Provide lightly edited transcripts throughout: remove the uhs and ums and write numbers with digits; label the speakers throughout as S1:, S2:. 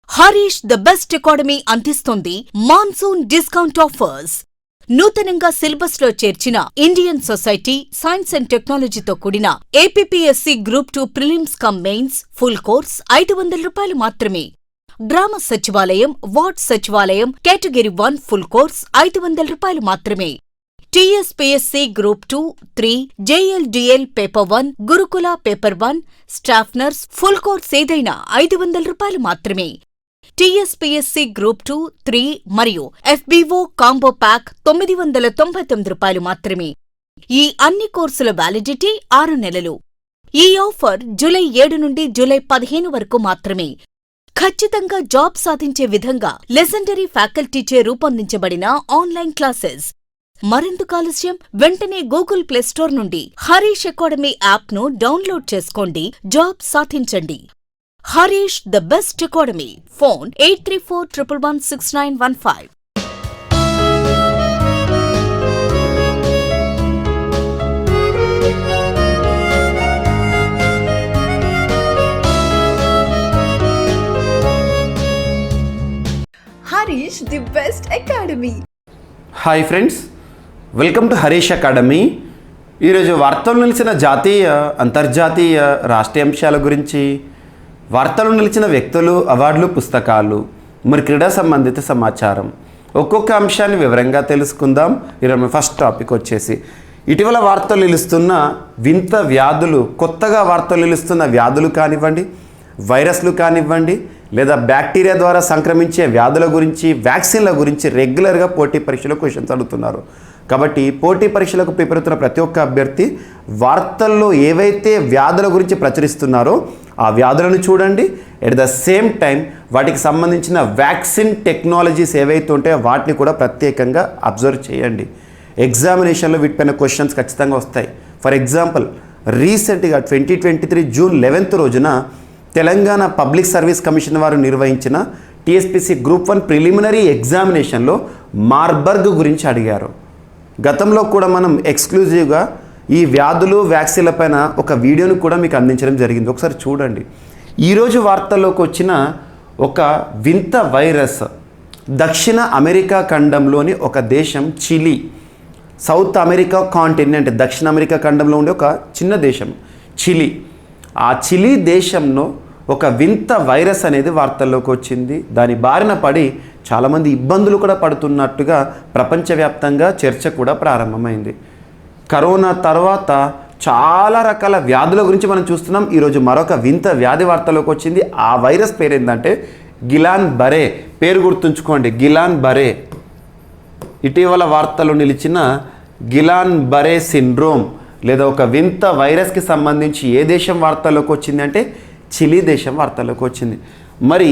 S1: Harish the best academy అందిస్తోంది monsoon discount offers. నూతనంగా syllabus లో చేర్చిన ఇండియన్ సొసైటీ, సైన్స్ అండ్ టెక్నాలజీతో కూడిన APPSC group 2 prelims come mains full course రూ. 500 మాత్రమే. గ్రామ సచివాలయం, వార్డ్ సచివాలయం కేటగిరీ 1 ఫుల్ కోర్స్ రూ. 500 మాత్రమే. టీఎస్పీఎస్సీ గ్రూప్ 2, 3, జేఎల్డీఎల్ పేపర్ 1, గురుకుల paper 1, staff nurse full course ఏదైనా రూ. 500 మాత్రమే. టీఎస్పీఎస్సీ గ్రూప్ 2, 3 మరియు ఎఫ్బీఓ కాంబో ప్యాక్ రూ. 999 మాత్రమే. ఈ అన్ని కోర్సుల వ్యాలిడిటీ 6 నెలలు. ఈ ఆఫర్ జూలై 7 నుండి జూలై 15 వరకు మాత్రమే. ఖచ్చితంగా జాబ్ సాధించే విధంగా లెజెండరీ ఫ్యాకల్టీచే రూపొందించబడిన ఆన్లైన్ క్లాసెస్. మరెందుకు ఆలస్యం? వెంటనే గూగుల్ ప్లే స్టోర్ నుండి హరీష్ అకాడమీ యాప్ను డౌన్లోడ్ చేసుకోండి. జాబ్ సాధించండి. Harish the best academy. Phone 8341116915.
S2: Harish the best academy.
S3: Hi friends, welcome to Harish academy. ఈరోజు వార్తలు నిలిచిన జాతీయ, అంతర్జాతీయ, రాష్ట్రీయ అంశాల గురించి, వార్తలు నిలిచిన వ్యక్తులు, అవార్డులు, పుస్తకాలు, మరి క్రీడా సంబంధిత సమాచారం, ఒక్కొక్క అంశాన్ని వివరంగా తెలుసుకుందాం. ఈరోజు ఫస్ట్ టాపిక్ వచ్చేసి ఇటీవల వార్తలు నిలుస్తున్న వింత వ్యాధులు, కొత్తగా వార్తలు నిలుస్తున్న వ్యాధులు కానివ్వండి, వైరస్లు కానివ్వండి, లేదా బ్యాక్టీరియా ద్వారా సంక్రమించే వ్యాధుల గురించి, వ్యాక్సిన్ల గురించి రెగ్యులర్గా పోటీ పరీక్షలో క్వశ్చన్స్ అడుగుతున్నారు. కాబట్టి పోటీ పరీక్షలకు ప్రిపేర్ అవుతున్న ప్రతి ఒక్క అభ్యర్థి వార్తల్లో ఏవైతే వ్యాధుల గురించి ప్రచురిస్తున్నారో ఆ వ్యాధులను చూడండి. ఎట్ ద సేమ్ టైం వాటికి సంబంధించిన వ్యాక్సిన్ టెక్నాలజీస్ ఏవైతే ఉంటాయో వాటిని కూడా ప్రత్యేకంగా అబ్జర్వ్ చేయండి. ఎగ్జామినేషన్లో వీటిపైన క్వశ్చన్స్ ఖచ్చితంగా వస్తాయి. ఫర్ ఎగ్జాంపుల్, రీసెంట్గా 2023 జూన్ 11 రోజున తెలంగాణ పబ్లిక్ సర్వీస్ కమిషన్ వారు నిర్వహించిన టీఎస్పీసీ గ్రూప్ 1 ప్రిలిమినరీ ఎగ్జామినేషన్లో మార్బర్గ్ గురించి అడిగారు. గతంలో కూడా మనం ఎక్స్క్లూజివ్గా ఈ వ్యాధులు, వ్యాక్సిన్ల పైన ఒక వీడియోను కూడా మీకు అందించడం జరిగింది. ఒకసారి చూడండి. ఈరోజు వార్తల్లోకి వచ్చిన ఒక వింత వైరస్ దక్షిణ అమెరికా ఖండంలోని ఒక దేశం చిలీ, సౌత్ అమెరికా కాంటినెంట్, దక్షిణ అమెరికా ఖండంలో ఉండే ఒక చిన్న దేశం చిలీ. ఆ చిలీ దేశంలో ఒక వింత వైరస్ అనేది వార్తల్లోకి వచ్చింది. దాని బారిన పడి చాలామంది ఇబ్బందులు కూడా పడుతున్నట్టుగా ప్రపంచవ్యాప్తంగా చర్చ కూడా ప్రారంభమైంది. కరోనా తర్వాత చాలా రకాల వ్యాధుల గురించి మనం చూస్తున్నాం. ఈరోజు మరొక వింత వ్యాధి వార్తలోకి వచ్చింది. ఆ వైరస్ పేరు ఏంటంటే గిలాన్ బరే. పేరు గుర్తుంచుకోండి, గిలాన్ బరే. ఇటీవల వార్తలు నిలిచిన గిలాన్ బరే సిండ్రోమ్ లేదా ఒక వింత వైరస్కి సంబంధించి ఏ దేశం వార్తల్లోకి వచ్చింది అంటే చిలీ దేశం వార్తల్లోకి వచ్చింది. మరి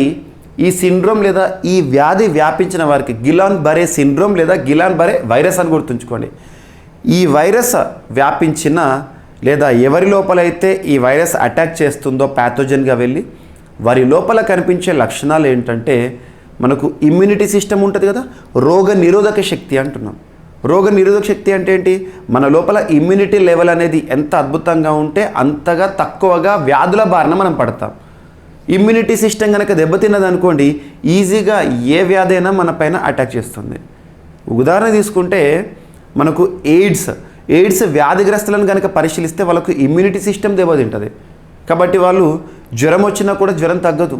S3: ఈ సిండ్రోమ్ లేదా ఈ వ్యాధి వ్యాపించిన వారికి గిలాన్ బరే సిండ్రోమ్ లేదా గిలాన్ బరే వైరస్ అని గుర్తుంచుకోండి. ఈ వైరస్ వ్యాపించిన లేదా ఎవరి లోపలైతే ఈ వైరస్ అటాక్ చేస్తుందో ప్యాథోజన్గా వెళ్ళి వారి లోపల కనిపించే లక్షణాలు ఏంటంటే, మనకు ఇమ్యూనిటీ సిస్టమ్ ఉంటుంది కదా, రోగ నిరోధక శక్తి అంటున్నాం. రోగ నిరోధక శక్తి అంటే ఏంటి? మన లోపల ఇమ్యూనిటీ లెవెల్ అనేది ఎంత అద్భుతంగా ఉంటే అంతగా తక్కువగా వ్యాధుల బారిన మనం పడతాం. ఇమ్యూనిటీ సిస్టమ్ కనుక దెబ్బతిన్నది అనుకోండి, ఈజీగా ఏ వ్యాధి అయినా మన పైన అటాక్ చేస్తుంది. ఉదాహరణ తీసుకుంటే మనకు ఎయిడ్స్ వ్యాధిగ్రస్తులను కనుక పరిశీలిస్తే వాళ్ళకు ఇమ్యూనిటీ సిస్టమ్ దెబ్బతింటుంది. కాబట్టి వాళ్ళు జ్వరం వచ్చినా కూడా జ్వరం తగ్గదు.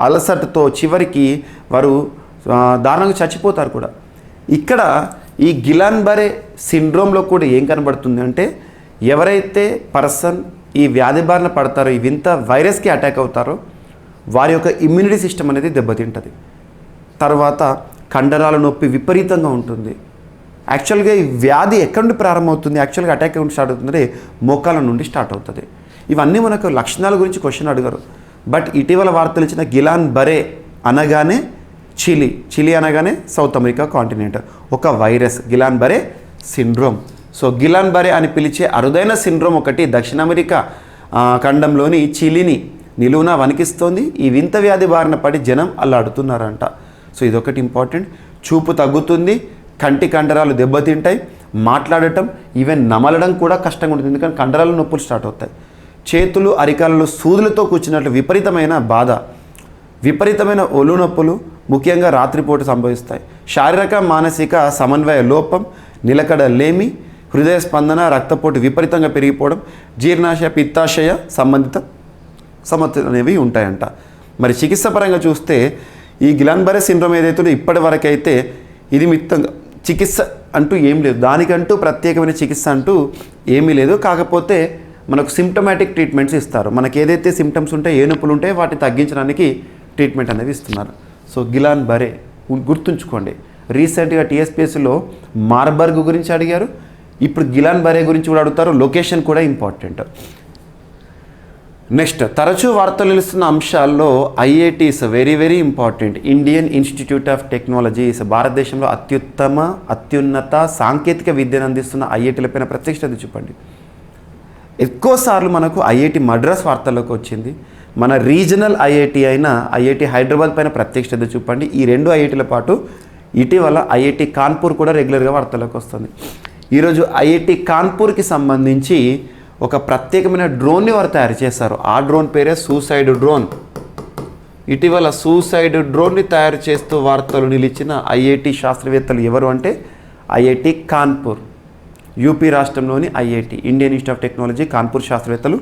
S3: అలసటతో చివరికి వారు దారుణంగా చచ్చిపోతారు కూడా. ఇక్కడ ఈ గిలాన్ బరే సిండ్రోమ్లో కూడా ఏం కనబడుతుంది అంటే, ఎవరైతే పర్సన్ ఈ వ్యాధి బారిన పడతారో, ఈ వింత వైరస్కి అటాక్ అవుతారో వారి యొక్క ఇమ్యూనిటీ సిస్టమ్ అనేది దెబ్బతింటుంది. తర్వాత కండరాల నొప్పి విపరీతంగా ఉంటుంది. యాక్చువల్గా ఈ వ్యాధి ఎక్కడి నుండి ప్రారంభమవుతుంది? యాక్చువల్గా అటాక్ ఎక్కడ స్టార్ట్ అవుతుంది? మోకాల నుండి స్టార్ట్ అవుతుంది. ఇవన్నీ మనకు లక్షణాల గురించి క్వశ్చన్ అడిగారు. బట్ ఇటీవల వార్తలు ఇచ్చిన గిలాన్ బరే అనగానే చిలీ అనగానే సౌత్ అమెరికా కాంటినెంట్, ఒక virus Guillain Barre syndrome. So Guillain Barre అని పిలిచే అరుదైన సిండ్రోమ్ ఒకటి దక్షిణ అమెరికా ఖండంలోని చిలీని నిలువున వణికిస్తోంది. ఈ వింత వ్యాధి బారిన పడి జనం అల్లాడుతున్నారంట. సో ఇదొకటి ఇంపార్టెంట్. చూపు తగ్గుతుంది, కంటి కండరాలు దెబ్బతింటాయి, మాట్లాడటం ఈవెన్ నమలడం కూడా కష్టంగా ఉంటుంది. ఎందుకంటే కండరాల నొప్పులు స్టార్ట్ అవుతాయి. చేతులు అరికాలలో సూదులతో కూర్చున్నట్లు విపరీతమైన బాధ. విపరీతమైన ఒళ్ళు నొప్పులు ముఖ్యంగా రాత్రిపూట సంభవిస్తాయి. శారీరక మానసిక సమన్వయ లోపం, నిలకడ లేమి, హృదయ స్పందన, రక్తపోటు విపరీతంగా పెరిగిపోవడం, జీర్ణాశయ పిత్తాశయ సంబంధిత సమస్యలు అనేవి ఉంటాయంట. మరి చికిత్స పరంగా చూస్తే ఈ గిలాన్-బరే సిండ్రోమ్ ఏదైతుందో ఇప్పటి వరకు అయితే ఇది మిత్తంగా చికిత్స అంటూ ఏం లేదు, దానికంటూ ప్రత్యేకమైన చికిత్స అంటూ ఏమీ లేదు. కాకపోతే మనకు సిమ్టమాటిక్ ట్రీట్మెంట్స్ ఇస్తారు. మనకి ఏదైతే సిమ్టమ్స్ ఉంటాయో, ఏ నొప్పులు ఉంటాయో వాటిని తగ్గించడానికి ట్రీట్మెంట్ అనేది ఇస్తున్నారు. సో గిలాన్-బరే గుర్తుంచుకోండి. రీసెంట్గా టీఎస్పీఎస్సీలో మార్బర్గ్ గురించి అడిగారు, ఇప్పుడు గిలాన్-బరే గురించి కూడా అడుగుతారు. లొకేషన్ కూడా ఇంపార్టెంట్. నెక్స్ట్, తరచూ వార్తలు నిలుస్తున్న అంశాల్లో IITs very very important. Indian institute of technologies భారతదేశంలో అత్యున్నత సాంకేతిక విద్యను అందిస్తున్న ఐఐటీలపైన ప్రత్యేక శ్రద్ధ చూపండి. ఎక్కువసార్లు మనకు ఐఐటి మద్రాస్ వార్తల్లోకి వచ్చింది. మన రీజనల్ ఐఐటి అయిన ఐఐటి హైదరాబాద్ పైన ప్రత్యేక శ్రద్ధ చూపండి. ఈ రెండు ఐఐటీల పాటు ఇటీవల ఐఐటి కాన్పూర్ కూడా రెగ్యులర్గా వార్తల్లోకి వస్తుంది. ఈరోజు ఐఐటి కాన్పూర్కి సంబంధించి ఒక ప్రత్యేకమైన డ్రోన్ని వారు తయారు చేశారు. ఆ డ్రోన్ పేరే సూసైడ్ డ్రోన్. ఇటీవల సూసైడ్ డ్రోన్ని తయారు చేస్తూ వార్తలు నిలిచిన ఐఐటి శాస్త్రవేత్తలు ఎవరు అంటే ఐఐటి కాన్పూర్, యూపీ రాష్ట్రంలోని IIT Indian institute of technology Kanpur శాస్త్రవేత్తలు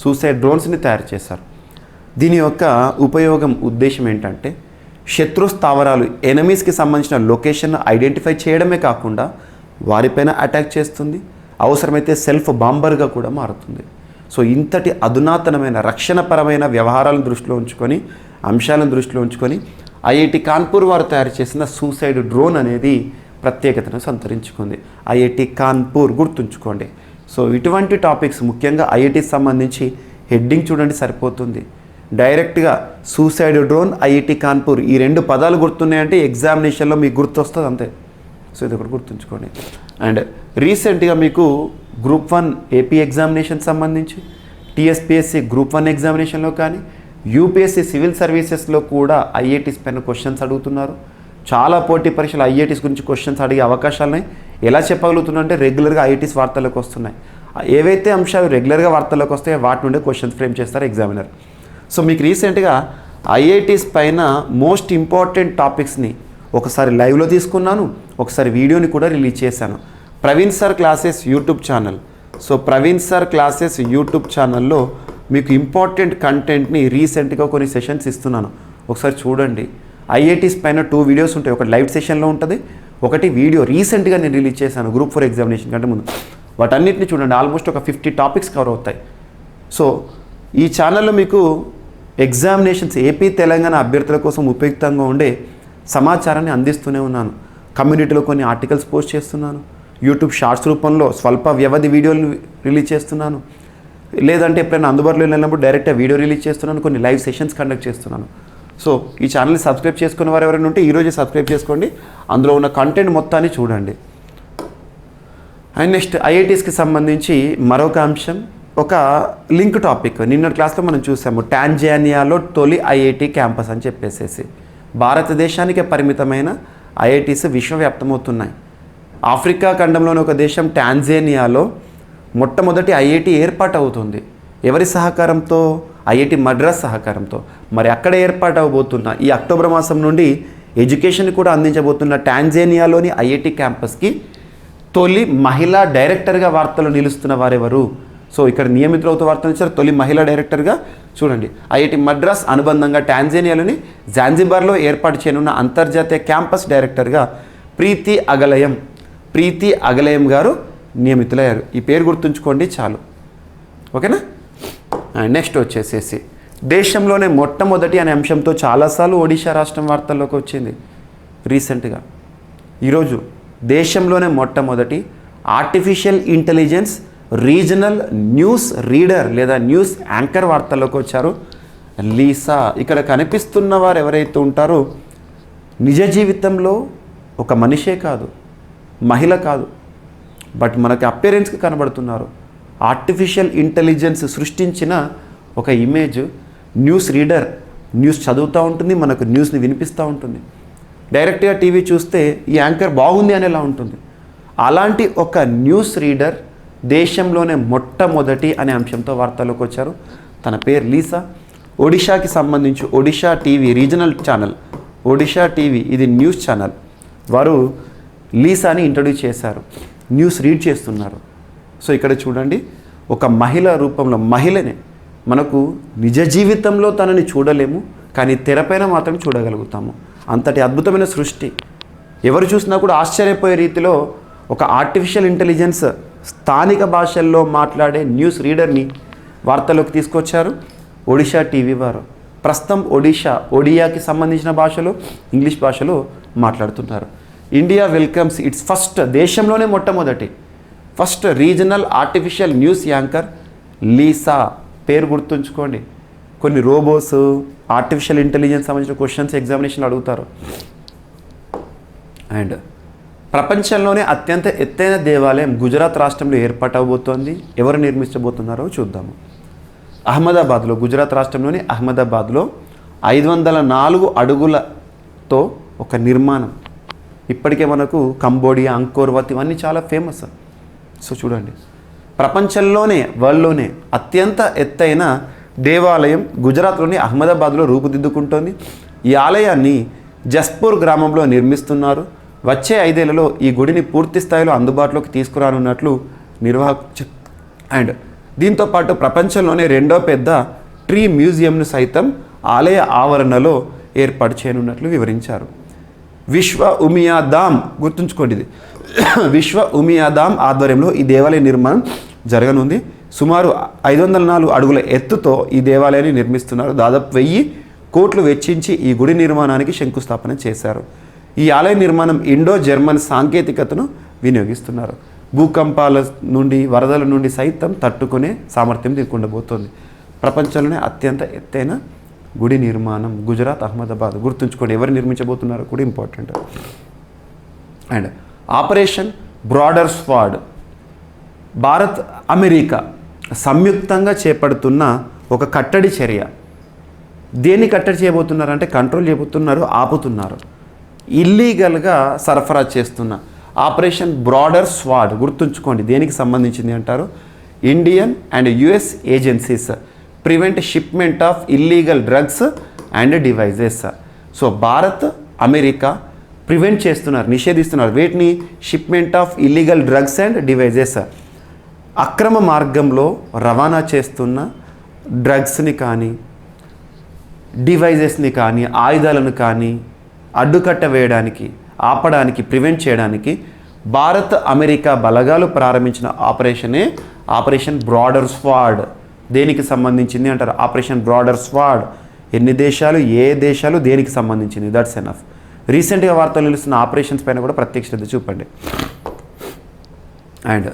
S3: సూసైడ్ డ్రోన్స్ని తయారు చేశారు. దీని యొక్క ఉద్దేశం ఏంటంటే శత్రు స్థావరాలు ఎనిమీస్కి సంబంధించిన లొకేషన్ ఐడెంటిఫై చేయడమే కాకుండా వారిపైన అటాక్ చేస్తుంది, అవసరమైతే సెల్ఫ్ బాంబర్గా కూడా మారుతుంది. సో ఇంతటి అధునాతనమైన రక్షణపరమైన వ్యవహారాలను దృష్టిలో ఉంచుకొని, అంశాలను దృష్టిలో ఉంచుకొని ఐఐటి కాన్పూర్ వారు తయారు చేసిన సూసైడ్ డ్రోన్ అనేది ప్రత్యేకతను సంతరించుకుంది. ఐఐటి కాన్పూర్ గుర్తుంచుకోండి. సో ఇటువంటి టాపిక్స్ ముఖ్యంగా ఐఐటికి సంబంధించి హెడ్డింగ్ చూడండి సరిపోతుంది. డైరెక్ట్గా సూసైడ్ డ్రోన్, ఐఐటి కాన్పూర్ ఈ రెండు పదాలు గుర్తున్నాయంటే ఎగ్జామినేషన్లో మీకు గుర్తొస్తుంది అంతే. సో ఇది ఒకటి గుర్తుంచుకోండి. అండ్ రీసెంట్గా మీకు గ్రూప్ 1 ఏపీ ఎగ్జామినేషన్ సంబంధించి, టీఎస్పీఎస్సీ గ్రూప్ 1 ఎగ్జామినేషన్లో కానీ, యూపీఎస్సీ సివిల్ సర్వీసెస్లో కూడా ఐఐటీస్ పైన క్వశ్చన్స్ అడుగుతున్నారు. చాలా పోటీ పరీక్షలు ఐఐటీస్ గురించి క్వశ్చన్స్ అడిగే అవకాశాలున్నాయి. ఎలా చెప్పగలుగుతున్నారంటే రెగ్యులర్గా ఐఐటీస్ వార్తల్లోకి వస్తున్నాయి. ఏవైతే అంశాలు రెగ్యులర్గా వార్తల్లోకి వస్తాయో వాటి నుండే క్వశ్చన్స్ ఫ్రేమ్ చేస్తారు ఎగ్జామినర్. సో మీకు రీసెంట్గా ఐఐటీస్ పైన మోస్ట్ ఇంపార్టెంట్ టాపిక్స్ని ఒకసారి లైవ్లో తీసుకున్నాను, ఒకసారి వీడియోని కూడా రిలీజ్ చేశాను. Praveen sir classes YouTube channel. So Praveen sir classes YouTube ఛానల్లో మీకు ఇంపార్టెంట్ కంటెంట్ని రీసెంట్గా కొన్ని సెషన్స్ ఇస్తున్నాను, ఒకసారి చూడండి. ఐఐటీస్ పైన 2 వీడియోస్ ఉంటాయి, ఒకటి లైవ్ సెషన్లో ఉంటుంది, ఒకటి వీడియో రీసెంట్గా నేను రిలీజ్ చేశాను గ్రూప్ 4 ఎగ్జామినేషన్ కంటే ముందు. వాటన్నిటిని చూడండి, ఆల్మోస్ట్ ఒక 50 టాపిక్స్ కవర్ అవుతాయి. సో ఈ ఛానల్లో మీకు ఎగ్జామినేషన్స్ ఏపీ తెలంగాణ అభ్యర్థుల కోసం ఉపయుక్తంగా ఉండే సమాచారాన్ని అందిస్తూనే ఉన్నాను. కమ్యూనిటీలో కొన్ని ఆర్టికల్స్ పోస్ట్ చేస్తున్నాను, యూట్యూబ్ షార్ట్స్ రూపంలో స్వల్ప వ్యవధి వీడియోలు రిలీజ్ చేస్తున్నాను, లేదంటే ఎప్పుడైనా అందుబాటులో వెళ్ళినప్పుడు డైరెక్ట్గా వీడియో రిలీజ్ చేస్తున్నాను, కొన్ని లైవ్ సెషన్స్ కండక్ట్ చేస్తున్నాను. సో ఈ ఛానల్ని సబ్స్క్రైబ్ చేసుకున్న వారు ఎవరైనా ఉంటే ఈరోజే సబ్స్క్రైబ్ చేసుకోండి, అందులో ఉన్న కంటెంట్ మొత్తాన్ని చూడండి. అండ్ నెక్స్ట్ ఐఐటీస్కి సంబంధించి మరొక అంశం, ఒక లింక్ టాపిక్. నిన్నటి క్లాస్లో మనం చూసాము టాంజానియాలో తొలి ఐఐటి క్యాంపస్ అని చెప్పేసి. భారతదేశానికే పరిమితమైన ఐఐటీస్ విశ్వవ్యాప్తమవుతున్నాయి. ఆఫ్రికా ఖండంలోని ఒక దేశం టాంజానియాలో మొట్టమొదటి ఐఐటి ఏర్పాటు అవుతుంది. ఎవరి సహకారంతో? ఐఐటి మద్రాస్ సహకారంతో. మరి అక్కడ ఏర్పాటు అవబోతున్న ఈ అక్టోబర్ మాసం నుండి ఎడ్యుకేషన్ కూడా అందించబోతున్న టాంజానియాలోని ఐఐటి క్యాంపస్కి తొలి మహిళా డైరెక్టర్గా వార్తలు నిలుస్తున్న వారెవరు? సో ఇక్కడ నియమితులవుతూ వార్తలు ఇచ్చారు. తొలి మహిళా డైరెక్టర్గా చూడండి, ఐఐటి మద్రాస్ అనుబంధంగా టాంజానియాలోని జాంజిబార్లో ఏర్పాటు చేయనున్న అంతర్జాతీయ క్యాంపస్ డైరెక్టర్గా ప్రీతి అగలయం గారు నియమితులయ్యారు. ఈ పేరు గుర్తుంచుకోండి చాలు, ఓకేనా. నెక్స్ట్ వచ్చేసేసి దేశంలోనే మొట్టమొదటి అనే అంశంతో చాలాసార్లు ఒడిశా రాష్ట్రం వార్తల్లోకి వచ్చింది రీసెంట్గా. ఈరోజు దేశంలోనే మొట్టమొదటి artificial intelligence regional news reader లేదా న్యూస్ యాంకర్ వార్తల్లోకి వచ్చారు లీసా. ఇక్కడ కనిపిస్తున్న వారు ఎవరైతే ఉంటారో నిజ జీవితంలో ఒక మనిషే కాదు, మహిళ కాదు, బట్ మనకి అపియరెన్స్కి కనబడుతున్నారు. ఆర్టిఫిషియల్ ఇంటెలిజెన్స్ సృష్టించిన ఒక ఇమేజ్. న్యూస్ రీడర్ న్యూస్ చదువుతూ ఉంటుంది, మనకు న్యూస్ని వినిపిస్తూ ఉంటుంది. డైరెక్ట్గా టీవీ చూస్తే ఈ యాంకర్ బాగుంది అనేలా ఉంటుంది. అలాంటి ఒక న్యూస్ రీడర్ దేశంలోనే మొట్టమొదటి అనే అంశంతో వార్తల్లోకి వచ్చారు. తన పేరు లీసా. ఒడిషాకి సంబంధించి Odisha TV regional channel, Odisha TV ఇది న్యూస్ ఛానల్, వారు లీసాని ఇంట్రడ్యూస్ చేశారు, న్యూస్ రీడ్ చేస్తున్నారు. సో ఇక్కడ చూడండి, ఒక మహిళ రూపంలో మహిళనే మనకు నిజ జీవితంలో తనని చూడలేము, కానీ తెరపైన మాత్రం చూడగలుగుతాము. అంతటి అద్భుతమైన సృష్టి. ఎవరు చూసినా కూడా ఆశ్చర్యపోయే రీతిలో ఒక ఆర్టిఫిషియల్ ఇంటెలిజెన్స్ స్థానిక భాషల్లో మాట్లాడే న్యూస్ రీడర్ని వార్తలోకి తీసుకొచ్చారు ఒడిషా టీవీ వారు. ప్రస్తుతం ఒడియాకి సంబంధించిన భాషలో, ఇంగ్లీష్ భాషలో మాట్లాడుతున్నారు. ఇండియా వెల్కమ్స్ ఇట్స్ ఫస్ట్, దేశంలోనే మొట్టమొదటి first regional artificial news anchor Lisa. పేరు గుర్తుంచుకోండి. కొన్ని రోబోస్, ఆర్టిఫిషియల్ ఇంటెలిజెన్స్ సంబంధించిన క్వశ్చన్స్ ఎగ్జామినేషన్లు అడుగుతారు. అండ్ ప్రపంచంలోనే అత్యంత ఎత్తైన దేవాలయం గుజరాత్ రాష్ట్రంలో ఏర్పాటవబోతోంది. ఎవరు నిర్మించబోతున్నారో చూద్దాము. అహ్మదాబాద్లో, గుజరాత్ రాష్ట్రంలోని అహ్మదాబాద్లో 504 అడుగులతో ఒక నిర్మాణం. ఇప్పటికే మనకు కంబోడియా, అంకోర్వత్ ఇవన్నీ చాలా ఫేమస్. సో చూడండి, ప్రపంచంలోనే, వరల్డ్లోనే అత్యంత ఎత్తైన దేవాలయం గుజరాత్లోని అహ్మదాబాద్లో రూపుదిద్దుకుంటోంది. ఈ ఆలయాన్ని జస్పూర్ గ్రామంలో నిర్మిస్తున్నారు. వచ్చే 5 ఏళ్లలో ఈ గుడిని పూర్తి స్థాయిలో అందుబాటులోకి తీసుకురానున్నట్లు నిర్వాహకు. అండ్ దీంతోపాటు ప్రపంచంలోనే 2వ పెద్ద ట్రీ మ్యూజియంను సైతం ఆలయ ఆవరణలో ఏర్పాటు చేయనున్నట్లు వివరించారు. విశ్వ ఉమియా ధామ్, గుర్తుంచుకోండి ఇది విశ్వ ఉమియా ధామ్ ఆధ్వర్యంలో ఈ దేవాలయ నిర్మాణం జరగనుంది. సుమారు 504 అడుగుల ఎత్తుతో ఈ దేవాలయాన్ని నిర్మిస్తున్నారు. దాదాపు 1000 కోట్లు వెచ్చించి ఈ గుడి నిర్మాణానికి శంకుస్థాపన చేశారు. ఈ ఆలయ నిర్మాణం ఇండో జర్మన్ సాంకేతికతను వినియోగిస్తున్నారు. భూకంపాల నుండి, వరదల నుండి సైతం తట్టుకునే సామర్థ్యం దీనికి ఉండబోతోంది. ప్రపంచంలోనే అత్యంత ఎత్తైన గుడి నిర్మాణం గుజరాత్ అహ్మదాబాద్. గుర్తుంచుకోండి, ఎవరు నిర్మించబోతున్నారో కూడా important. And operation broader sword, Bharat America సంయుక్తంగా చేపడుతున్న ఒక కట్టడి చర్య. దేన్ని కట్టడి చేయబోతున్నారు అంటే కంట్రోల్ చేయబోతున్నారు, ఆపుతున్నారు. ఇల్లీగల్గా సరఫరా చేస్తున్న ఆపరేషన్ బ్రాడర్ స్వాడ్. గుర్తుంచుకోండి, దేనికి సంబంధించింది అంటారు. Indian and US agencies prevent shipment of illegal drugs and devices. So Bharat, America prevent చేస్తున్నారు, నిషేధిస్తున్నారు వీటిని, shipment of illegal drugs and devices. అక్రమ మార్గంలో రవాణా చేస్తున్న డ్రగ్స్ని కానీ, డివైజెస్ని కానీ, ఆయుధాలను కానీ అడ్డుకట్ట వేయడానికి, ఆపడానికి, ప్రివెంట్ చేయడానికి భారత్ అమెరికా బలగాలు ప్రారంభించిన ఆపరేషనే ఆపరేషన్ బ్రాడర్ స్వాడ్. దేనికి సంబంధించింది అంటారు ఆపరేషన్ బ్రాడర్ స్వాడ్. ఎన్ని దేశాలు, ఏ దేశాలు, దేనికి సంబంధించింది, దట్స్ ఎనఫ్. రీసెంట్గా వార్తలు నిలుస్తున్న ఆపరేషన్స్ పైన కూడా ప్రత్యేక శ్రద్ధ చూపండి. అండ్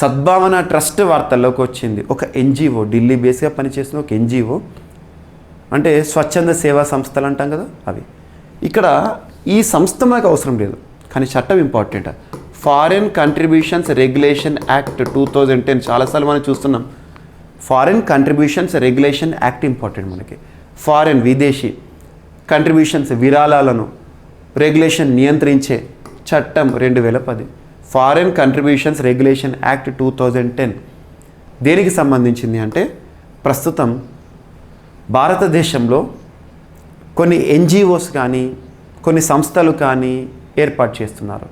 S3: సద్భావన ట్రస్ట్ వార్తల్లోకి వచ్చింది. ఒక ఎన్జిఓ, ఢిల్లీ బేస్గా పనిచేస్తున్న ఒక ఎన్జిఓ, అంటే స్వచ్ఛంద సేవా సంస్థలు అంటాం కదా అవి. ఇక్కడ ఈ సంస్థ మనకు అవసరం లేదు, కానీ చట్టం important. Foreign contributions regulation act 2010 చాలాసార్లు మనం చూస్తున్నాం. Foreign contributions regulation act important మనకి. ఫారెన్, విదేశీ కంట్రిబ్యూషన్స్, విరాళాలను రెగ్యులేషన్ నియంత్రించే చట్టం 2010. ఫారెన్ కంట్రిబ్యూషన్స్ రెగ్యులేషన్ యాక్ట్ 2010 దేనికి సంబంధించింది అంటే, ప్రస్తుతం భారతదేశంలో కొన్ని ఎన్జిఓస్ కానీ, కొన్ని సంస్థలు కానీ ఏర్పాటు చేస్తున్నారు.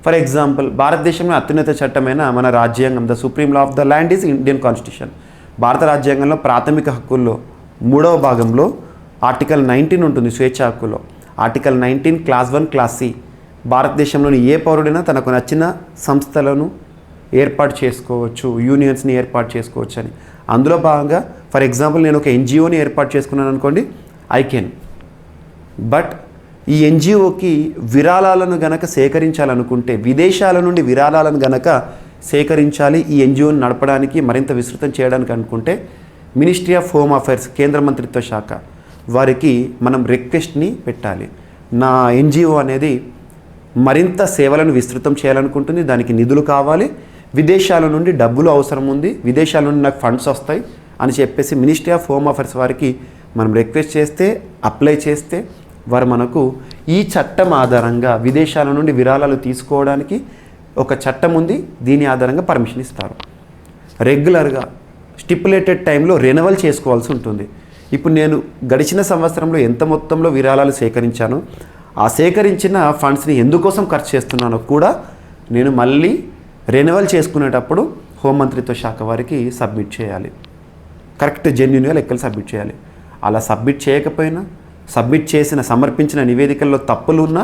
S3: ఫర్ ఎగ్జాంపుల్, భారతదేశంలో అత్యున్నత చట్టమైన మన రాజ్యాంగం, the supreme law of the land is Indian constitution. భారత రాజ్యాంగంలో ప్రాథమిక హక్కుల్లో 3వ భాగంలో ఆర్టికల్ 19 ఉంటుంది, స్వేచ్ఛ హక్కులో. ఆర్టికల్ 19 క్లాస్ 1 క్లాస్ సి, భారతదేశంలోని ఏ పౌరుడైనా తనకు నచ్చిన సంస్థలను ఏర్పాటు చేసుకోవచ్చు, యూనియన్స్ని ఏర్పాటు చేసుకోవచ్చు అని. అందులో భాగంగా ఫర్ ఎగ్జాంపుల్ నేను ఒక ఎన్జిఓని ఏర్పాటు చేసుకున్నాను అనుకోండి, ఐ కెన్. బట్ ఈ ఎన్జిఓకి విరాళాలను గనక సేకరించాలనుకుంటే, విదేశాల నుండి విరాళాలను గనక సేకరించాలి, ఈ ఎన్జిఓని నడపడానికి మరింత విస్తృతం చేయడానికి అనుకుంటే, మినిస్ట్రీ ఆఫ్ హోమ్ అఫైర్స్, కేంద్ర మంత్రిత్వ శాఖ వారికి మనం రిక్వెస్ట్ని పెట్టాలి. నా ఎన్జిఓ అనేది మరింత సేవలను విస్తృతం చేయాలనుకుంటుంది, దానికి నిధులు కావాలి, విదేశాల నుండి డబ్బులు అవసరం ఉంది, విదేశాల నుండి నాకు ఫండ్స్ వస్తాయి అని చెప్పేసి మినిస్ట్రీ ఆఫ్ హోమ్ అఫైర్స్ వారికి మనం రిక్వెస్ట్ చేస్తే, అప్లై చేస్తే, వారు మనకు ఈ చట్టం ఆధారంగా విదేశాల నుండి విరాళాలు తీసుకోవడానికి ఒక చట్టం ఉంది, దీని ఆధారంగా పర్మిషన్ ఇస్తారు. రెగ్యులర్గా స్టిపులేటెడ్ టైంలో రెన్యువల్ చేసుకోవాల్సి ఉంటుంది. ఇప్పుడు నేను గడిచిన సంవత్సరంలో ఎంత మొత్తంలో విరాళాలు సేకరించానో ఆ సేకరించిన ఫండ్స్ని ఎందుకోసం ఖర్చు చేస్తున్నానో కూడా నేను మళ్ళీ రెన్యువల్ చేసుకునేటప్పుడు హోంమంత్రిత్వ శాఖ వారికి సబ్మిట్ చేయాలి. కరెక్ట్ జెన్యున్గా లెక్కలు సబ్మిట్ చేయాలి. అలా సబ్మిట్ చేయకపోయినా సబ్మిట్ చేసిన సమర్పించిన నివేదికల్లో తప్పులు ఉన్నా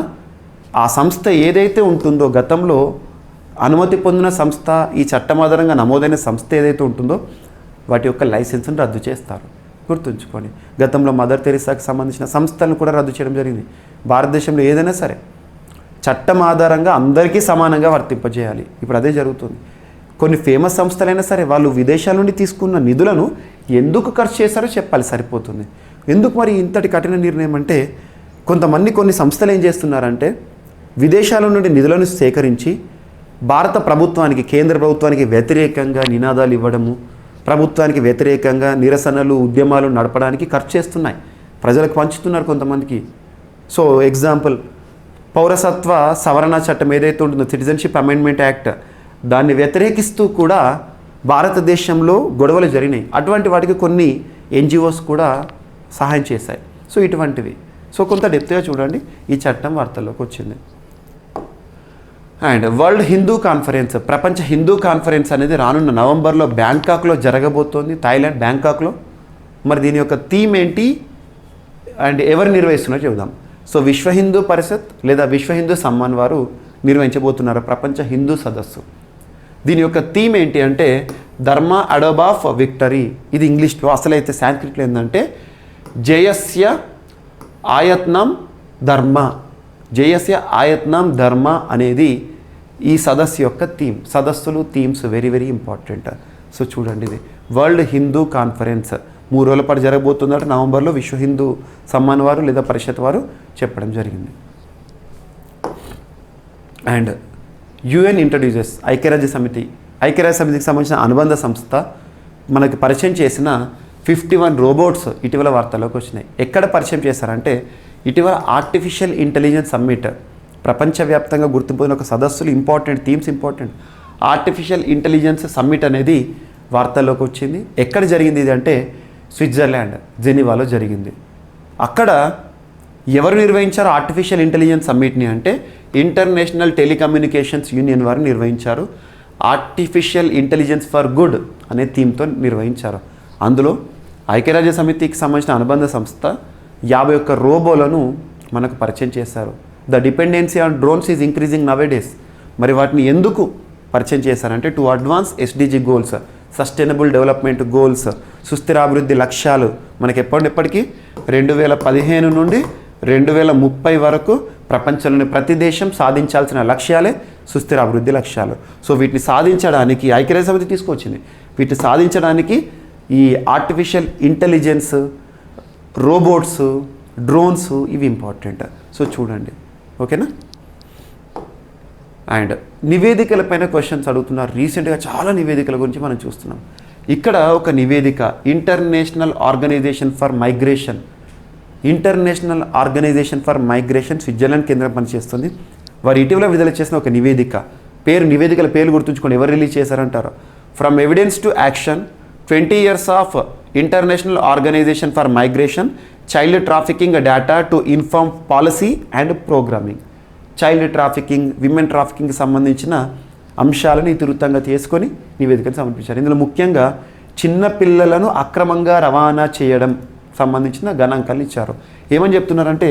S3: ఆ సంస్థ ఏదైతే ఉంటుందో గతంలో అనుమతి పొందిన సంస్థ ఈ చట్టం ఆధారంగా నమోదైన సంస్థ ఏదైతే ఉంటుందో వాటి యొక్క లైసెన్స్ను రద్దు చేస్తారు. గుర్తుంచుకోండి, గతంలో మదర్ తెరీసాకి సంబంధించిన సంస్థలను కూడా రద్దు చేయడం జరిగింది. భారతదేశంలో ఏదైనా సరే చట్టం ఆధారంగా అందరికీ సమానంగా వర్తింపజేయాలి. ఇప్పుడు అదే జరుగుతుంది. కొన్ని ఫేమస్ సంస్థలైనా సరే వాళ్ళు విదేశాల నుండి తీసుకున్న నిధులను ఎందుకు ఖర్చు చేశారో చెప్పాలి, సరిపోతుంది. ఎందుకు మరి ఇంతటి కఠిన నిర్ణయం అంటే కొంతమంది కొన్ని సంస్థలు ఏం చేస్తున్నారంటే విదేశాల నుండి నిధులను సేకరించి భారత ప్రభుత్వానికి కేంద్ర ప్రభుత్వానికి వ్యతిరేకంగా నినాదాలు ఇవ్వడము, ప్రభుత్వానికి వ్యతిరేకంగా నిరసనలు ఉద్యమాలు నడపడానికి ఖర్చు చేస్తున్నాయి, ప్రజలకు పంచుతున్నారు కొంతమందికి. సో ఎగ్జాంపుల్ పౌరసత్వ సవరణ చట్టం ఏదైతే ఉంటుందో సిటిజన్షిప్ అమెండ్మెంట్ యాక్ట్, దాన్ని వ్యతిరేకిస్తూ కూడా భారతదేశంలో గొడవలు జరిగినాయి. అటువంటి వాటికి కొన్ని ఎన్జిఓస్ కూడా సహాయం చేశాయి. సో ఇటువంటివి. సో కొంత డెప్త్గా చూడండి, ఈ చట్టం వార్తల్లోకి వచ్చింది. అండ్ వరల్డ్ హిందూ కాన్ఫరెన్స్, ప్రపంచ హిందూ కాన్ఫరెన్స్ అనేది రానున్న నవంబర్లో బ్యాంకాక్లో జరగబోతోంది, థాయిలాండ్ బ్యాంకాక్లో. మరి దీని యొక్క థీమ్ ఏంటి అండ్ ఎవరు నిర్వహిస్తున్నారో చెబుదాం. సో విశ్వ హిందూ పరిషత్ లేదా విశ్వ హిందూ సమ్మాన్ వారు నిర్వహించబోతున్నారు ప్రపంచ హిందూ సదస్సు. దీని యొక్క థీమ్ ఏంటి అంటే ధర్మ అడోబ్ ఆఫ్ విక్టరీ. ఇది ఇంగ్లీష్లో, అసలైతే సాంస్క్రిట్లో ఏంటంటే జయస్య ఆయత్నం ధర్మ, జయస్య ఆయత్నం ధర్మ అనేది ఈ సదస్సు యొక్క థీమ్. సదస్సులు themes very very important. So చూడండి, ఇది వరల్డ్ హిందూ కాన్ఫరెన్స్ 3 రోజుల పాటు జరగబోతుందంటే నవంబర్లో విశ్వ హిందూ సమ్మాన్ వారు లేదా పరిషత్ వారు చెప్పడం జరిగింది. అండ్ యుఎన్ ఇంట్రడ్యూసెస్, ఐక్యరాజ్య సమితికి సంబంధించిన అనుబంధ సంస్థ మనకి పరిచయం చేసిన 51 రోబోట్స్ ఇటీవల వార్తల్లోకి వచ్చినాయి. ఎక్కడ పరిచయం చేశారంటే ఇటీవల ఆర్టిఫిషియల్ ఇంటెలిజెన్స్ సమ్మిట్, ప్రపంచవ్యాప్తంగా గుర్తింపున్న ఒక సదస్సులు important themes important. Artificial intelligence summit అనేది వార్తల్లోకి వచ్చింది. ఎక్కడ జరిగింది ఇది అంటే స్విట్జర్లాండ్ జెనీవాలో జరిగింది. అక్కడ ఎవరు నిర్వహించారు ఆర్టిఫిషియల్ ఇంటెలిజెన్స్ సమ్మిట్ని అంటే ఇంటర్నేషనల్ టెలికమ్యూనికేషన్స్ యూనియన్ వారు నిర్వహించారు. ఆర్టిఫిషియల్ ఇంటెలిజెన్స్ ఫర్ గుడ్ అనే థీమ్తో నిర్వహించారు. అందులో ఐక్యరాజ్య సమితికి సంబంధించిన అనుబంధ సంస్థ 51 రోబోలను మనకు పరిచయం చేశారు. The dependency on drones is increasing nowadays. మరి వాటిని ఎందుకు పరిచయం చేశారంటే to advance SDG goals, sustainable development goals, సుస్థిరాభివృద్ధి లక్ష్యాలు మనకి ఎప్పటికీ 2015 నుండి 2030 వరకు ప్రపంచంలోని ప్రతి దేశం సాధించాల్సిన లక్ష్యాలే సుస్థిర అభివృద్ధి లక్ష్యాలు. సో వీటిని సాధించడానికి ఐక్యరాజ్య సమితి తీసుకొచ్చింది. వీటిని సాధించడానికి ఈ ఆర్టిఫిషియల్ ఇంటెలిజెన్స్, రోబోట్స్, డ్రోన్స్ ఇవి ఇంపార్టెంట్. సో చూడండి, ఓకేనా. అండ్ నివేదికలపైన క్వశ్చన్స్ అడుగుతున్నారు. రీసెంట్గా చాలా నివేదికల గురించి మనం చూస్తున్నాం. ఇక్కడ ఒక నివేదిక International organisation for Migration Switzerland కేంద్రం పనిచేస్తుంది. వారు ఇటీవల విడుదల చేసిన ఒక నివేదికల పేర్లు గుర్తుంచుకొని ఎవరు రిలీజ్ చేశారంటారు. From evidence to action 20 years of international organisation for migration, child trafficking data to inform policy and programming. Child trafficking, women ట్రాఫికింగ్కి సంబంధించిన అంశాలను ఇతివృత్తంగా తీసుకొని నివేదికను సమర్పించారు. ఇందులో ముఖ్యంగా చిన్న పిల్లలను అక్రమంగా రవాణా చేయడం సంబంధించిన గణాంకాలను ఇచ్చారు. ఏమని చెప్తున్నారంటే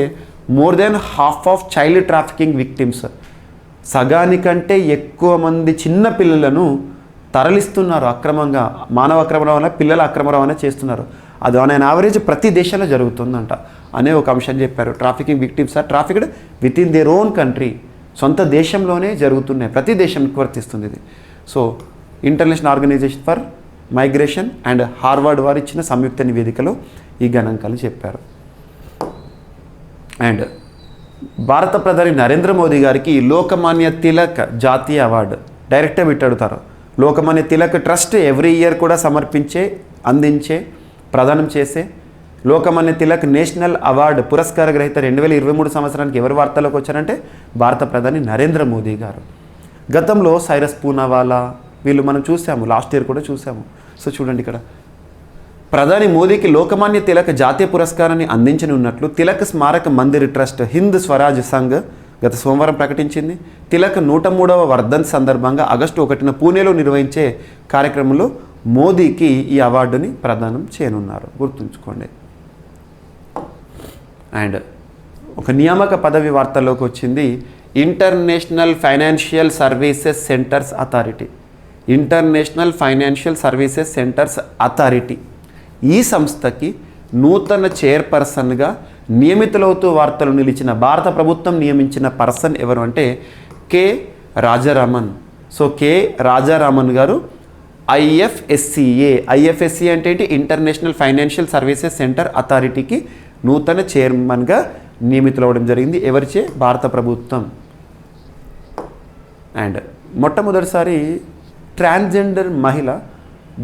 S3: more than half of child trafficking victims, సగానికంటే ఎక్కువ మంది చిన్న పిల్లలను తరలిస్తున్నారు అక్రమంగా. మానవ అక్రమ రవాణా, పిల్లల అక్రమ రవాణా చేస్తున్నారు. అది ఆన్ యావరేజ్ ప్రతి దేశంలో జరుగుతుందంట అనే ఒక అంశం చెప్పారు. Trafficking victims are trafficked with in their own country, సొంత దేశంలోనే జరుగుతున్నాయి, ప్రతి దేశానికి వర్తిస్తుంది ఇది. So International organisation for Migration and Harvard వారు ఇచ్చిన సంయుక్త నివేదికలో ఈ గణాంకాలు చెప్పారు. అండ్ భారత ప్రధాని నరేంద్ర మోదీ గారికి లోకమాన్య తిలక్ జాతీయ అవార్డు డైరెక్ట్గా పెట్టాడుతారు. Lokmanya Tilak trust every year కూడా ప్రదానం చేసే లోకమాన్య తిలక్ నేషనల్ అవార్డు పురస్కార గ్రహీత 2023 సంవత్సరానికి ఎవరు వార్తల్లోకి వచ్చారంటే భారత ప్రధాని నరేంద్ర మోదీ గారు. గతంలో సైరస్ పూనావాలా వీళ్ళు మనం చూసాము, లాస్ట్ ఇయర్ కూడా చూసాము. సో చూడండి, ఇక్కడ ప్రధాని మోదీకి లోకమాన్య తిలక్ జాతీయ పురస్కారాన్ని అందించనున్నట్లు తిలక్ స్మారక మందిర్ ట్రస్ట్ హింద్ స్వరాజ్ సంఘ్ గత సోమవారం ప్రకటించింది. తిలక్ 103వ వర్ధంతి సందర్భంగా ఆగస్టు 1న పూణేలో నిర్వహించే కార్యక్రమంలో మోదీకి ఈ అవార్డుని ప్రదానం చేయనున్నారు, గుర్తుంచుకోండి. అండ్ ఒక నియామక పదవి వార్తల్లోకి వచ్చింది. International financial services centres authority. International financial services centres authority ఈ సంస్థకి నూతన చైర్పర్సన్గా నియమితులవుతూ వార్తలు నిలిచిన భారత ప్రభుత్వం నియమించిన పర్సన్ ఎవరు అంటే K Rajaraman. So K Rajaraman గారు ఐఎఫ్ఎస్సిఏ అంటే ఏంటి, ఇంటర్నేషనల్ ఫైనాన్షియల్ సర్వీసెస్ సెంటర్ అథారిటీకి నూతన చైర్మన్గా నియమితులవడం జరిగింది. ఎవరిచే? భారత ప్రభుత్వం. అండ్ మొట్టమొదటిసారి ట్రాన్స్జెండర్ మహిళ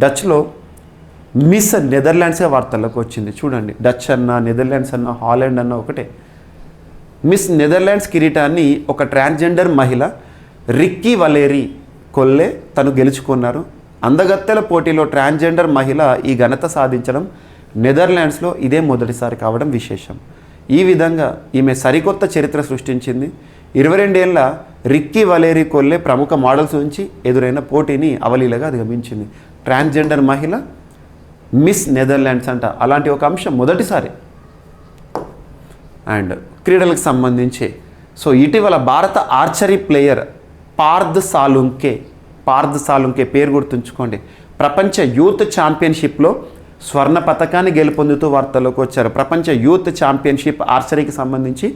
S3: డచ్లో మిస్ నెదర్లాండ్స్గా వార్తల్లోకి వచ్చింది. చూడండి, డచ్ అన్న, నెదర్లాండ్స్ అన్న, హాలాండ్ అన్న ఒకటే. మిస్ నెదర్లాండ్స్ కిరీటాన్ని ఒక ట్రాన్స్జెండర్ మహిళ రిక్కీ వలేరీ కొల్లే తను గెలుచుకున్నారు. అందగత్తెల పోటీలో ట్రాన్స్జెండర్ మహిళ ఈ ఘనత సాధించడం నెదర్లాండ్స్లో ఇదే మొదటిసారి కావడం విశేషం. ఈ విధంగా ఈమె సరికొత్త చరిత్ర సృష్టించింది. 22 ఏళ్ల రిక్కీ వలేరీ కొల్లే ప్రముఖ మోడల్స్ నుంచి ఎదురైన పోటీని అవలీలగా అధిగమించింది. ట్రాన్స్జెండర్ మహిళ మిస్ నెదర్లాండ్స్ అంట. అలాంటి ఒక అంశం మొదటిసారి. అండ్ క్రీడలకు సంబంధించి సో ఇటీవల భారత ఆర్చరీ ప్లేయర్ పార్థ్ సాలుంకే పేరు గుర్తుంచుకోండి. ప్రపంచ యూత్ ఛాంపియన్షిప్లో స్వర్ణ పతకాన్ని గెలుపొందుతూ వార్తల్లోకి వచ్చారు. ప్రపంచ యూత్ ఛాంపియన్షిప్ ఆర్చరీకి సంబంధించి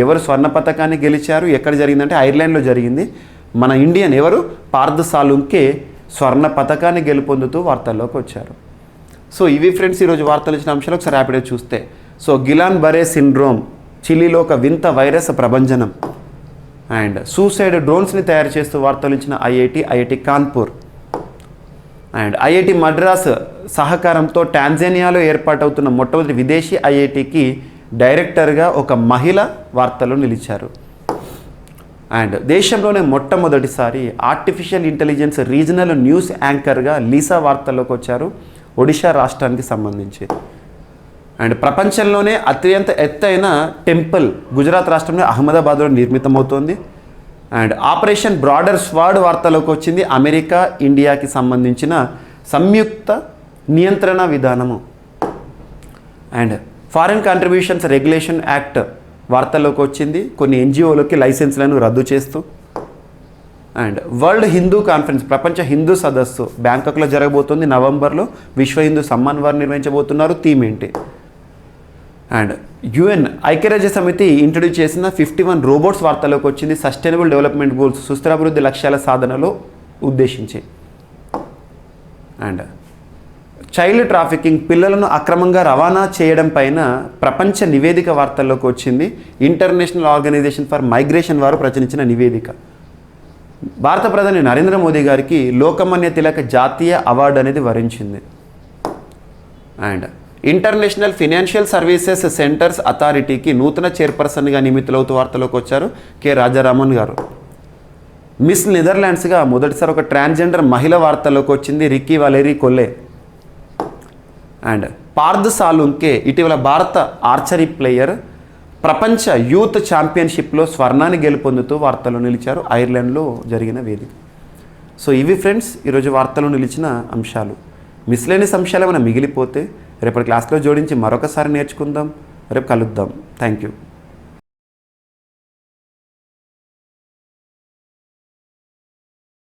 S3: ఎవరు స్వర్ణ పతకాన్ని గెలిచారు, ఎక్కడ జరిగిందంటే ఐర్లాండ్లో జరిగింది. మన ఇండియన్ ఎవరు? పార్థ్ సాలుంకే స్వర్ణ పతకాన్ని గెలుపొందుతూ వార్తల్లోకి వచ్చారు. సో ఇవి ఫ్రెండ్స్ ఈరోజు వార్తలు ఇచ్చిన అంశాలు ఒకసారి ర్యాపిడ్గా చూస్తే. సో గిలాన్ బరే సిండ్రోమ్, చిలీలో ఒక వింత వైరస్ ప్రభంజనం. అండ్ సూసైడ్ డ్రోన్స్ని తయారు చేస్తూ వార్తలు ఇచ్చిన IIT Kanpur. And IIT Madras సహకారంతో టాంజానియాలో ఏర్పాటవుతున్న మొట్టమొదటి విదేశీ ఐఐటికి డైరెక్టర్గా ఒక మహిళ వార్తల్లో నిలిచారు. అండ్ దేశంలోనే మొట్టమొదటిసారి ఆర్టిఫిషియల్ ఇంటెలిజెన్స్ రీజనల్ న్యూస్ యాంకర్గా లీసా వార్తల్లోకి వచ్చారు, ఒడిషా రాష్ట్రానికి సంబంధించి. అండ్ ప్రపంచంలోనే అత్యంత ఎత్తైన టెంపుల్ గుజరాత్ రాష్ట్రంలో అహ్మదాబాద్లో నిర్మితమవుతోంది. అండ్ ఆపరేషన్ బ్రాడర్ స్వాడ్ వార్తలోకి వచ్చింది. అమెరికా ఇండియాకి సంబంధించిన సంయుక్త నియంత్రణ విధానము. And foreign contributions regulation act వార్తల్లోకి వచ్చింది, కొన్ని ఎన్జిఓలకి లైసెన్స్లను రద్దు చేస్తూ. అండ్ వరల్డ్ హిందూ కాన్ఫరెన్స్, ప్రపంచ హిందూ సదస్సు బ్యాంకాక్లో జరగబోతుంది నవంబర్లో. విశ్వ హిందూ సమ్మాన్ వారు నిర్వహించబోతున్నారు. థీమ్ ఏంటి? అండ్ యుఎన్ ఐక్యరాజ్య సమితి ఇంట్రడ్యూస్ చేసిన 51 రోబోట్స్ వార్తలోకి వచ్చింది. సస్టైనబుల్ డెవలప్మెంట్ గోల్స్, సుస్థిరాభివృద్ధి లక్ష్యాల సాధనలో ఉద్దేశించి. అండ్ చైల్డ్ ట్రాఫికింగ్, పిల్లలను అక్రమంగా రవాణా చేయడం పైన ప్రపంచ నివేదిక వార్తల్లోకి వచ్చింది. ఇంటర్నేషనల్ ఆర్గనైజేషన్ ఫర్ మైగ్రేషన్ వారు ప్రచురించిన నివేదిక. భారత ప్రధాని నరేంద్ర మోదీ గారికి లోకమాన్య తిలక్ జాతీయ అవార్డు అనేది వరించింది. And international financial services centres అథారిటీకి నూతన చైర్పర్సన్గా నియమితులవుతూ వార్తలోకి వచ్చారు కె రాజారామన్ గారు. మిస్ నెదర్లాండ్స్గా మొదటిసారి ఒక ట్రాన్స్జెండర్ మహిళ వార్తల్లోకి వచ్చింది, Ricky Valery కొల్లే. And Parth Salunkhe ఇటీవల భారత ఆర్చరీ ప్లేయర్ ప్రపంచ యూత్ ఛాంపియన్షిప్లో స్వర్ణాన్ని గెలుపొందుతూ వార్తల్లో నిలిచారు, ఐర్లాండ్లో జరిగిన వేదిక. సో ఇవి ఫ్రెండ్స్ ఈరోజు వార్తల్లో నిలిచిన అంశాలు. మిస్లేనియస్ అంశాలు ఏమైనా మిగిలిపోతే రేపటి క్లాస్లో జోడించి మరొకసారి నేర్చుకుందాం. రేపు కలుద్దాం. Thank you.